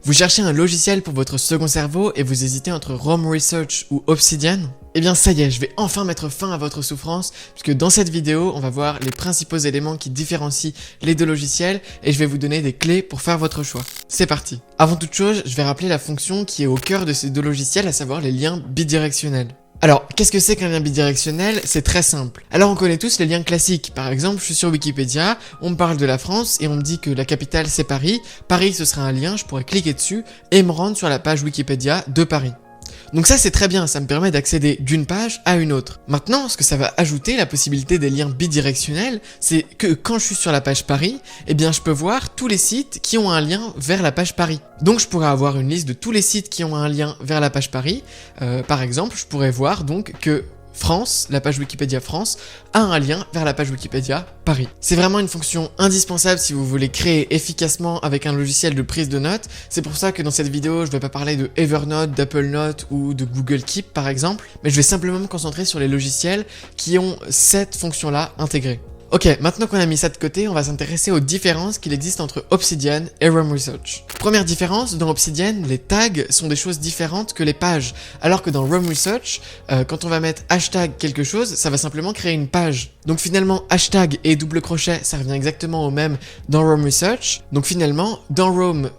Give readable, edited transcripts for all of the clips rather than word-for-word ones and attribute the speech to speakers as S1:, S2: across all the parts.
S1: Vous cherchez un logiciel pour votre second cerveau et vous hésitez entre Rome Research ou Obsidian? Eh bien ça y est, je vais enfin mettre fin à votre souffrance, puisque dans cette vidéo, on va voir les principaux éléments qui différencient les deux logiciels et je vais vous donner des clés pour faire votre choix. C'est parti. Avant toute chose, je vais rappeler la fonction qui est au cœur de ces deux logiciels, à savoir les liens bidirectionnels. Alors, qu'est-ce que c'est qu'un lien bidirectionnel? C'est très simple. Alors, on connaît tous les liens classiques. Par exemple, je suis sur Wikipédia, on me parle de la France et on me dit que la capitale c'est Paris. Paris, ce sera un lien, je pourrais cliquer dessus et me rendre sur la page Wikipédia de Paris. Donc ça c'est très bien, ça me permet d'accéder d'une page à une autre. Maintenant, ce que ça va ajouter, la possibilité des liens bidirectionnels, c'est que quand je suis sur la page Paris, eh bien je peux voir tous les sites qui ont un lien vers la page Paris. Donc je pourrais avoir une liste de tous les sites qui ont un lien vers la page Paris. Par exemple, je pourrais voir donc que France, la page Wikipédia France, a un lien vers la page Wikipédia Paris. C'est vraiment une fonction indispensable si vous voulez créer efficacement avec un logiciel de prise de notes. C'est pour ça que dans cette vidéo, je vais pas parler de Evernote, d'Apple Note ou de Google Keep par exemple, mais je vais simplement me concentrer sur les logiciels qui ont cette fonction-là intégrée. Ok, maintenant qu'on a mis ça de côté, on va s'intéresser aux différences qu'il existe entre Obsidian et Rome Research. Première différence, dans Obsidian, les tags sont des choses différentes que les pages, alors que dans Rome Research, quand on va mettre hashtag quelque chose, ça va simplement créer une page. Donc finalement, hashtag et double crochet, ça revient exactement au même dans Rome Research. Donc finalement, dans Rome,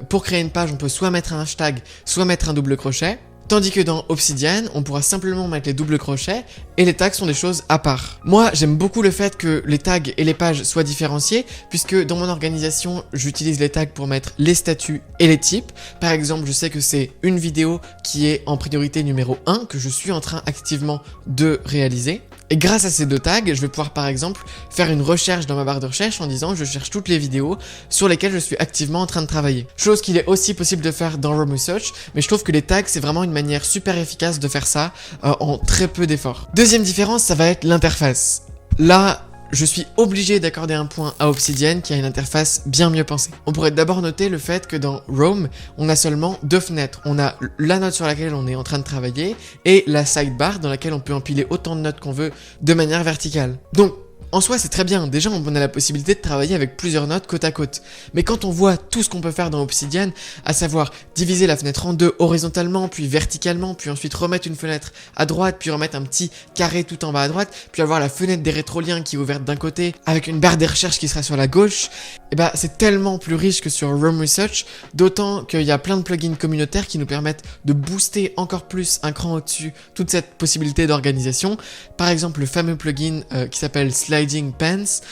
S1: pour créer une page, on peut soit mettre un hashtag, soit mettre un double crochet. Tandis que dans Obsidian, on pourra simplement mettre les doubles crochets et les tags sont des choses à part. Moi, j'aime beaucoup le fait que les tags et les pages soient différenciés puisque dans mon organisation, j'utilise les tags pour mettre les statuts et les types. Par exemple, je sais que c'est une vidéo qui est en priorité numéro 1 que je suis en train activement de réaliser. Et grâce à ces deux tags, je vais pouvoir par exemple faire une recherche dans ma barre de recherche en disant je cherche toutes les vidéos sur lesquelles je suis activement en train de travailler. Chose qu'il est aussi possible de faire dans Rome Research, mais je trouve que les tags c'est vraiment une manière super efficace de faire ça en très peu d'efforts. Deuxième différence, ça va être l'interface. Là, je suis obligé d'accorder un point à Obsidian qui a une interface bien mieux pensée. On pourrait d'abord noter le fait que dans Rome, on a seulement deux fenêtres. On a la note sur laquelle on est en train de travailler et la sidebar dans laquelle on peut empiler autant de notes qu'on veut de manière verticale. Donc, en soi, c'est très bien. Déjà, on a la possibilité de travailler avec plusieurs notes côte à côte. Mais quand on voit tout ce qu'on peut faire dans Obsidian, à savoir diviser la fenêtre en deux horizontalement, puis verticalement, puis ensuite remettre une fenêtre à droite, puis remettre un petit carré tout en bas à droite, puis avoir la fenêtre des rétroliens qui est ouverte d'un côté, avec une barre des recherches qui sera sur la gauche, et bah, c'est tellement plus riche que sur Rome Research, d'autant qu'il y a plein de plugins communautaires qui nous permettent de booster encore plus un cran au-dessus toute cette possibilité d'organisation. Par exemple, le fameux plugin qui s'appelle Sliding Pens,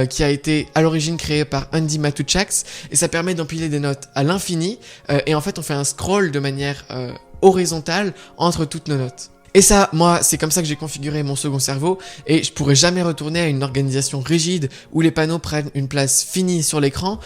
S1: qui a été à l'origine créé par Andy Matuchaks, et ça permet d'empiler des notes à l'infini, et en fait on fait un scroll de manière horizontale entre toutes nos notes. Et ça, moi, c'est comme ça que j'ai configuré mon second cerveau, et je pourrais jamais retourner à une organisation rigide où les panneaux prennent une place finie sur l'écran,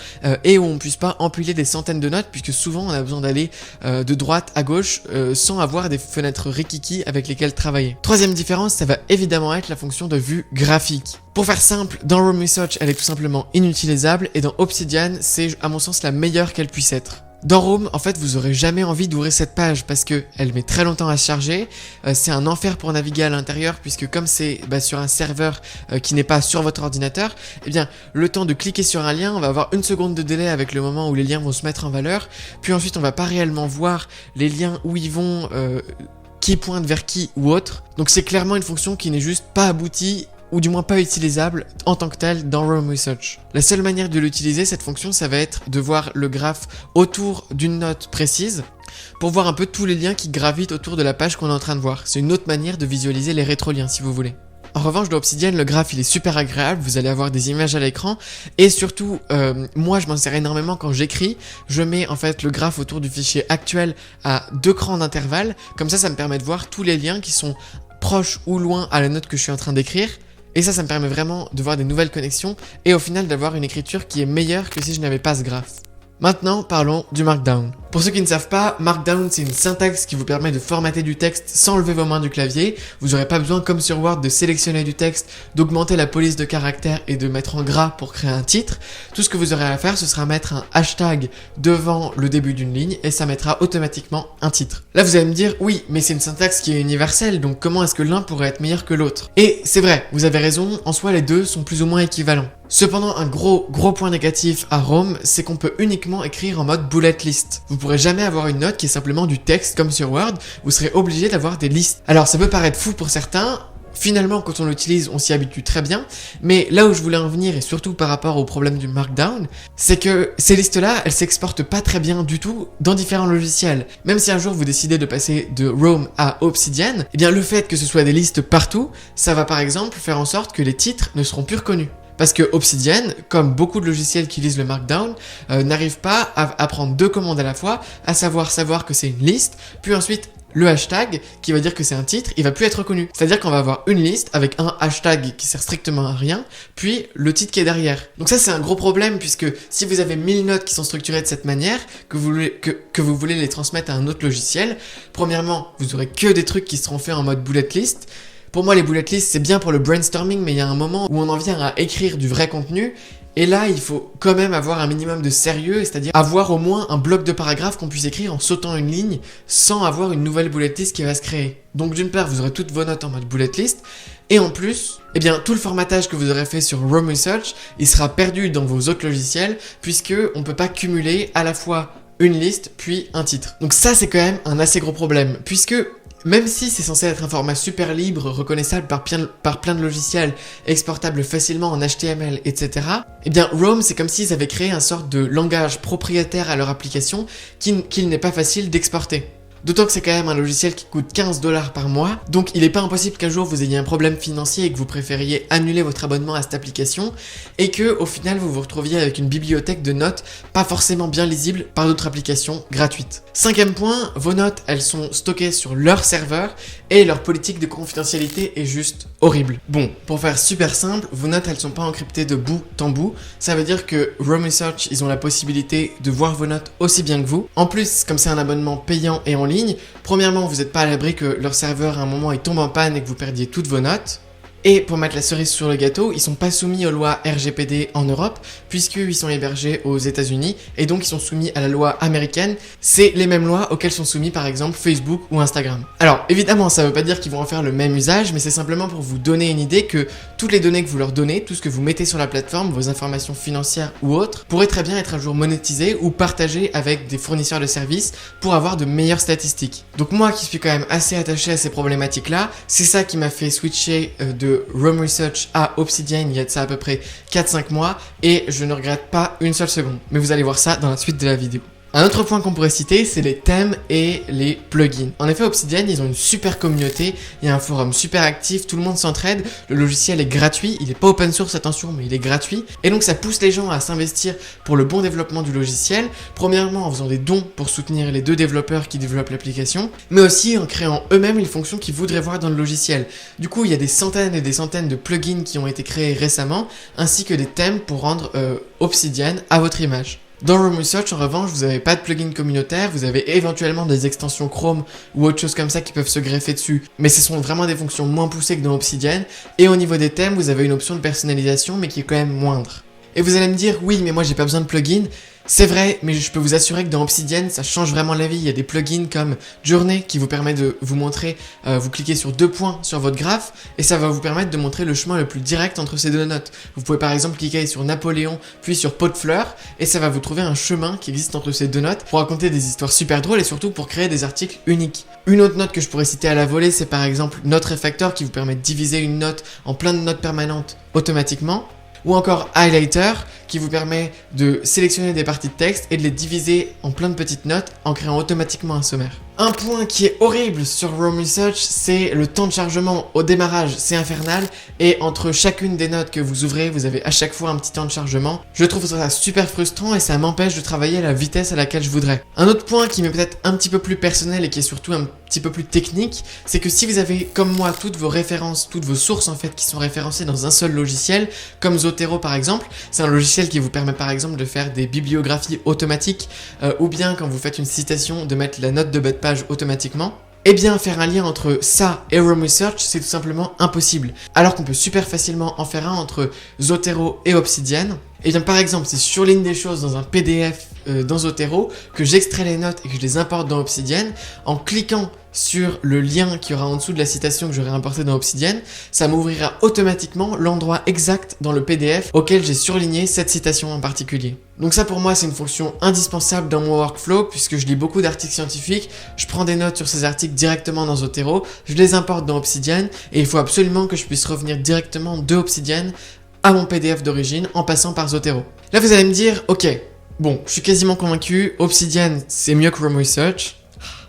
S1: et où on puisse pas empiler des centaines de notes, puisque souvent on a besoin d'aller de droite à gauche, sans avoir des fenêtres rikiki avec lesquelles travailler. Troisième différence, ça va évidemment être la fonction de vue graphique. Pour faire simple, dans Rome Research, elle est tout simplement inutilisable, et dans Obsidian, c'est à mon sens la meilleure qu'elle puisse être. Dans Rome, en fait, vous aurez jamais envie d'ouvrir cette page parce que elle met très longtemps à se charger. C'est un enfer pour naviguer à l'intérieur puisque comme c'est sur un serveur qui n'est pas sur votre ordinateur, eh bien, le temps de cliquer sur un lien, on va avoir une seconde de délai avec le moment où les liens vont se mettre en valeur. Puis ensuite, on va pas réellement voir les liens où ils vont, qui pointent vers qui ou autre. Donc c'est clairement une fonction qui n'est juste pas aboutie, ou du moins pas utilisable en tant que tel dans Rome Research. La seule manière de l'utiliser, cette fonction, ça va être de voir le graphe autour d'une note précise pour voir un peu tous les liens qui gravitent autour de la page qu'on est en train de voir. C'est une autre manière de visualiser les rétroliens si vous voulez. En revanche, dans Obsidian, le graphe il est super agréable, vous allez avoir des images à l'écran et surtout, moi je m'en sers énormément quand j'écris, je mets en fait le graphe autour du fichier actuel à 2 crans d'intervalle, comme ça me permet de voir tous les liens qui sont proches ou loin à la note que je suis en train d'écrire. Et ça me permet vraiment de voir des nouvelles connexions et au final d'avoir une écriture qui est meilleure que si je n'avais pas ce graphe. Maintenant, parlons du Markdown. Pour ceux qui ne savent pas, Markdown c'est une syntaxe qui vous permet de formater du texte sans lever vos mains du clavier. Vous n'aurez pas besoin, comme sur Word, de sélectionner du texte, d'augmenter la police de caractères et de mettre en gras pour créer un titre. Tout ce que vous aurez à faire, ce sera mettre un hashtag devant le début d'une ligne et ça mettra automatiquement un titre. Là vous allez me dire, oui, mais c'est une syntaxe qui est universelle, donc comment est-ce que l'un pourrait être meilleur que l'autre? Et c'est vrai, vous avez raison, en soi les deux sont plus ou moins équivalents. Cependant, un gros point négatif à Roam, c'est qu'on peut uniquement écrire en mode bullet list. Vous pourrez jamais avoir une note qui est simplement du texte comme sur Word, vous serez obligé d'avoir des listes. Alors ça peut paraître fou pour certains, finalement quand on l'utilise on s'y habitue très bien, mais là où je voulais en venir et surtout par rapport au problème du markdown, c'est que ces listes là elles s'exportent pas très bien du tout dans différents logiciels. Même si un jour vous décidez de passer de Roam à Obsidian, eh bien le fait que ce soit des listes partout, ça va par exemple faire en sorte que les titres ne seront plus reconnus. Parce que Obsidian, comme beaucoup de logiciels qui utilisent le markdown, n'arrive pas à prendre deux commandes à la fois, à savoir que c'est une liste, puis ensuite le hashtag qui va dire que c'est un titre, il va plus être reconnu. C'est-à-dire qu'on va avoir une liste avec un hashtag qui sert strictement à rien, puis le titre qui est derrière. Donc ça c'est un gros problème puisque si vous avez 1000 notes qui sont structurées de cette manière, que vous voulez les transmettre à un autre logiciel, premièrement, vous aurez que des trucs qui seront faits en mode bullet list. Pour moi, les bullet lists, c'est bien pour le brainstorming, mais il y a un moment où on en vient à écrire du vrai contenu, et là, il faut quand même avoir un minimum de sérieux, c'est-à-dire avoir au moins un bloc de paragraphe qu'on puisse écrire en sautant une ligne, sans avoir une nouvelle bullet list qui va se créer. Donc d'une part, vous aurez toutes vos notes en mode bullet list, et en plus, eh bien, tout le formatage que vous aurez fait sur Roam Research, il sera perdu dans vos autres logiciels, puisque on ne peut pas cumuler à la fois une liste, puis un titre. Donc ça, c'est quand même un assez gros problème, puisque même si c'est censé être un format super libre, reconnaissable par plein de logiciels, exportable facilement en HTML, etc., eh bien Roam, c'est comme s'ils avaient créé un sorte de langage propriétaire à leur application qu'il n'est pas facile d'exporter. D'autant que c'est quand même un logiciel qui coûte 15 $ par mois, donc il n'est pas impossible qu'un jour vous ayez un problème financier et que vous préfériez annuler votre abonnement à cette application, et que au final vous vous retrouviez avec une bibliothèque de notes pas forcément bien lisible par d'autres applications gratuites. Cinquième point, vos notes elles sont stockées sur leur serveur et leur politique de confidentialité est juste horrible. Bon, pour faire super simple, vos notes elles sont pas encryptées de bout en bout, ça veut dire que Roam Research ils ont la possibilité de voir vos notes aussi bien que vous. En plus, comme c'est un abonnement payant et en ligne, premièrement, vous n'êtes pas à l'abri que leur serveur à un moment il tombe en panne et que vous perdiez toutes vos notes. Et pour mettre la cerise sur le gâteau, ils sont pas soumis aux lois RGPD en Europe, puisqu'ils sont hébergés aux États-Unis, et donc ils sont soumis à la loi américaine. C'est les mêmes lois auxquelles sont soumis par exemple Facebook ou Instagram. Alors évidemment, ça veut pas dire qu'ils vont en faire le même usage, mais c'est simplement pour vous donner une idée que toutes les données que vous leur donnez, tout ce que vous mettez sur la plateforme, vos informations financières ou autres, pourraient très bien être un jour monétisées ou partagées avec des fournisseurs de services pour avoir de meilleures statistiques. Donc moi qui suis quand même assez attaché à ces problématiques-là, c'est ça qui m'a fait switcher de Roam Research à Obsidian il y a de ça à peu près 4-5 mois et je ne regrette pas une seule seconde. Mais vous allez voir ça dans la suite de la vidéo. Un autre point qu'on pourrait citer, c'est les thèmes et les plugins. En effet, Obsidian, ils ont une super communauté, il y a un forum super actif, tout le monde s'entraide, le logiciel est gratuit, il est pas open source, attention, mais il est gratuit, et donc ça pousse les gens à s'investir pour le bon développement du logiciel, premièrement en faisant des dons pour soutenir les deux développeurs qui développent l'application, mais aussi en créant eux-mêmes les fonctions qu'ils voudraient voir dans le logiciel. Du coup, il y a des centaines et des centaines de plugins qui ont été créés récemment, ainsi que des thèmes pour rendre Obsidian à votre image. Dans Roam Research, en revanche, vous n'avez pas de plugin communautaire, vous avez éventuellement des extensions Chrome ou autre chose comme ça qui peuvent se greffer dessus, mais ce sont vraiment des fonctions moins poussées que dans Obsidian, et au niveau des thèmes, vous avez une option de personnalisation, mais qui est quand même moindre. Et vous allez me dire, oui, mais moi j'ai pas besoin de plugin. C'est vrai, mais je peux vous assurer que dans Obsidian, ça change vraiment la vie. Il y a des plugins comme Journey qui vous permet de vous montrer, vous cliquez sur 2 points sur votre graphe et ça va vous permettre de montrer le chemin le plus direct entre ces deux notes. Vous pouvez par exemple cliquer sur Napoléon puis sur Pot de fleurs et ça va vous trouver un chemin qui existe entre ces deux notes pour raconter des histoires super drôles et surtout pour créer des articles uniques. Une autre note que je pourrais citer à la volée, c'est par exemple Note Refactor qui vous permet de diviser une note en plein de notes permanentes automatiquement. Ou encore Highlighter qui vous permet de sélectionner des parties de texte et de les diviser en plein de petites notes en créant automatiquement un sommaire. Un point qui est horrible sur Roam Research, c'est le temps de chargement au démarrage, c'est infernal et entre chacune des notes que vous ouvrez, vous avez à chaque fois un petit temps de chargement. Je trouve ça super frustrant et ça m'empêche de travailler à la vitesse à laquelle je voudrais. Un autre point qui m'est peut-être un petit peu plus personnel et qui est surtout un petit peu plus technique, c'est que si vous avez comme moi toutes vos références, toutes vos sources en fait qui sont référencées dans un seul logiciel, comme Zotero par exemple, c'est un logiciel qui vous permet par exemple de faire des bibliographies automatiques ou bien quand vous faites une citation de mettre la note de bas de page automatiquement. Eh bien, faire un lien entre ça et Rome Research, c'est tout simplement impossible. Alors qu'on peut super facilement en faire un entre Zotero et Obsidian. Et bien, par exemple, si je surligne des choses dans un PDF dans Zotero, que j'extrais les notes et que je les importe dans Obsidian, en cliquant sur le lien qui aura en dessous de la citation que j'aurai importé dans Obsidian, ça m'ouvrira automatiquement l'endroit exact dans le PDF auquel j'ai surligné cette citation en particulier. Donc ça pour moi c'est une fonction indispensable dans mon workflow puisque je lis beaucoup d'articles scientifiques, je prends des notes sur ces articles directement dans Zotero, je les importe dans Obsidian et il faut absolument que je puisse revenir directement de Obsidian à mon PDF d'origine en passant par Zotero. Là vous allez me dire, ok, bon, je suis quasiment convaincu, Obsidian c'est mieux que Rome Research.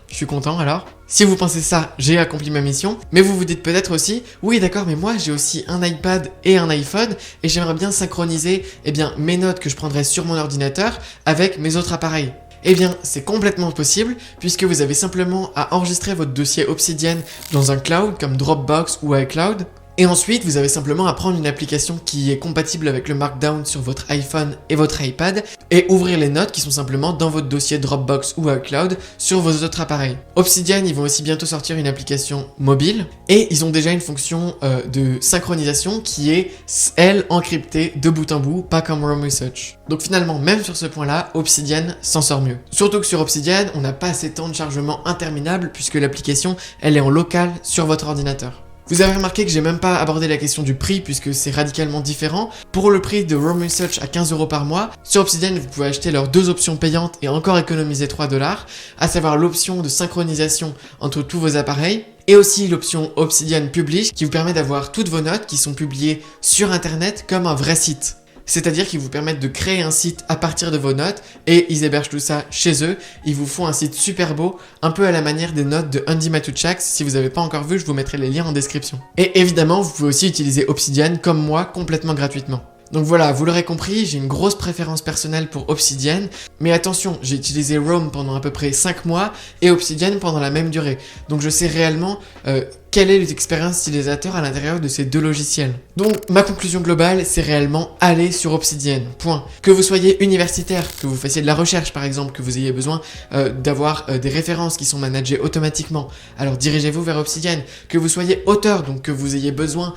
S1: Je suis content alors. Si vous pensez ça, j'ai accompli ma mission. Mais vous vous dites peut-être aussi, oui d'accord, mais moi j'ai aussi un iPad et un iPhone et j'aimerais bien synchroniser mes notes que je prendrai sur mon ordinateur avec mes autres appareils. Eh bien, c'est complètement possible puisque vous avez simplement à enregistrer votre dossier Obsidian dans un cloud comme Dropbox ou iCloud. Et ensuite, vous avez simplement à prendre une application qui est compatible avec le Markdown sur votre iPhone et votre iPad et ouvrir les notes qui sont simplement dans votre dossier Dropbox ou iCloud sur vos autres appareils. Obsidian, ils vont aussi bientôt sortir une application mobile et ils ont déjà une fonction de synchronisation qui est, elle, encryptée de bout en bout, pas comme Rome Research. Donc finalement, même sur ce point-là, Obsidian s'en sort mieux. Surtout que sur Obsidian, on n'a pas ces temps de chargement interminables puisque l'application, elle est en local sur votre ordinateur. Vous avez remarqué que j'ai même pas abordé la question du prix puisque c'est radicalement différent. Pour le prix de Rome Research à 15 € par mois, sur Obsidian vous pouvez acheter leurs deux options payantes et encore économiser 3 $, à savoir l'option de synchronisation entre tous vos appareils et aussi l'option Obsidian Publish qui vous permet d'avoir toutes vos notes qui sont publiées sur internet comme un vrai site. C'est-à-dire qu'ils vous permettent de créer un site à partir de vos notes et ils hébergent tout ça chez eux. Ils vous font un site super beau, un peu à la manière des notes de Andy Matuchak. Si vous n'avez pas encore vu, je vous mettrai les liens en description. Et évidemment, vous pouvez aussi utiliser Obsidian comme moi complètement gratuitement. Donc voilà, vous l'aurez compris, j'ai une grosse préférence personnelle pour Obsidian, mais attention, j'ai utilisé Rome pendant à peu près 5 mois et Obsidian pendant la même durée. Donc je sais réellement quelle est l'expérience utilisateur à l'intérieur de ces deux logiciels. Donc ma conclusion globale, c'est réellement aller sur Obsidian, point. Que vous soyez universitaire, que vous fassiez de la recherche par exemple, que vous ayez besoin d'avoir des références qui sont managées automatiquement, alors dirigez-vous vers Obsidian. Que vous soyez auteur, donc que vous ayez besoin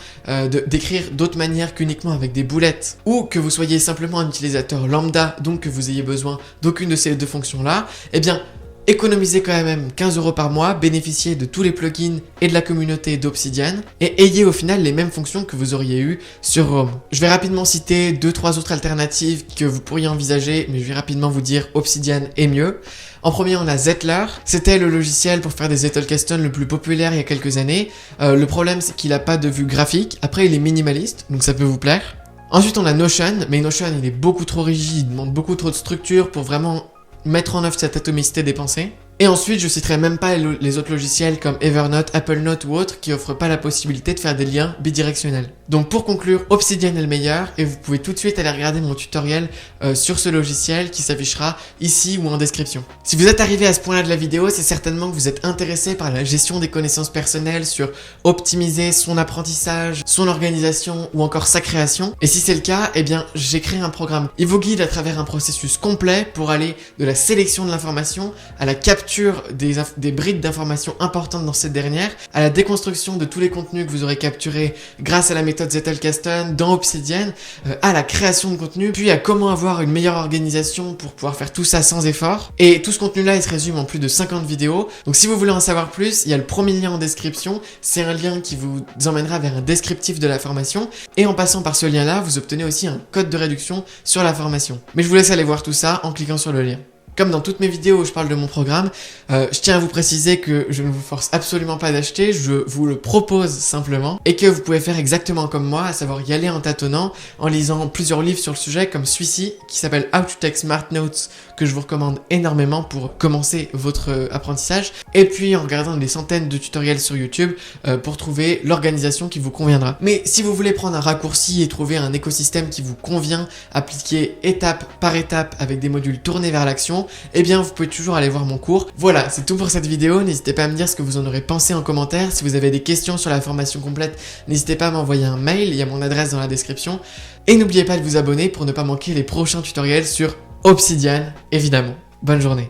S1: d'écrire d'autres manières qu'uniquement avec des boulettes, ou que vous soyez simplement un utilisateur lambda, donc que vous ayez besoin d'aucune de ces deux fonctions-là, eh bien, économisez quand même 15 € par mois, bénéficiez de tous les plugins et de la communauté d'Obsidian et ayez au final les mêmes fonctions que vous auriez eues sur Rome. Je vais rapidement citer 2-3 autres alternatives que vous pourriez envisager, mais je vais rapidement vous dire Obsidian est mieux. En premier, on a Zettler. C'était le logiciel pour faire des Zettelkasten le plus populaire il y a quelques années. Le problème, c'est qu'il n'a pas de vue graphique. Après, il est minimaliste, donc ça peut vous plaire. Ensuite, on a Notion, mais Notion, il est beaucoup trop rigide, il demande beaucoup trop de structure pour vraiment mettre en œuvre cette atomicité des pensées. Et ensuite, je citerai même pas les autres logiciels comme Evernote, Apple Note ou autres qui offrent pas la possibilité de faire des liens bidirectionnels. Donc pour conclure, Obsidian est le meilleur et vous pouvez tout de suite aller regarder mon tutoriel sur ce logiciel qui s'affichera ici ou en description. Si vous êtes arrivé à ce point-là de la vidéo, c'est certainement que vous êtes intéressé par la gestion des connaissances personnelles, sur optimiser son apprentissage, son organisation ou encore sa création. Et si c'est le cas, eh bien j'ai créé un programme. Il vous guide à travers un processus complet pour aller de la sélection de l'information à la capture des brides d'informations importantes dans cette dernière, à la déconstruction de tous les contenus que vous aurez capturés grâce à la méthode Zettelkasten dans Obsidian, à la création de contenu, puis à comment avoir une meilleure organisation pour pouvoir faire tout ça sans effort. Et tout ce contenu-là, il se résume en plus de 50 vidéos. Donc si vous voulez en savoir plus, il y a le premier lien en description. C'est un lien qui vous emmènera vers un descriptif de la formation. Et en passant par ce lien-là, vous obtenez aussi un code de réduction sur la formation. Mais je vous laisse aller voir tout ça en cliquant sur le lien. Comme dans toutes mes vidéos où je parle de mon programme, je tiens à vous préciser que je ne vous force absolument pas d'acheter, je vous le propose simplement et que vous pouvez faire exactement comme moi, à savoir y aller en tâtonnant, en lisant plusieurs livres sur le sujet comme celui-ci qui s'appelle How to Take Smart Notes, que je vous recommande énormément pour commencer votre apprentissage, et puis en regardant des centaines de tutoriels sur YouTube pour trouver l'organisation qui vous conviendra. Mais si vous voulez prendre un raccourci et trouver un écosystème qui vous convient, appliqué étape par étape avec des modules tournés vers l'action, eh bien vous pouvez toujours aller voir mon cours. Voilà, c'est tout pour cette vidéo. N'hésitez pas à me dire ce que vous en aurez pensé en commentaire. Si vous avez des questions sur la formation complète, n'hésitez pas à m'envoyer un mail, il y a mon adresse dans la description. Et n'oubliez pas de vous abonner pour ne pas manquer les prochains tutoriels sur Obsidian, évidemment. Bonne journée.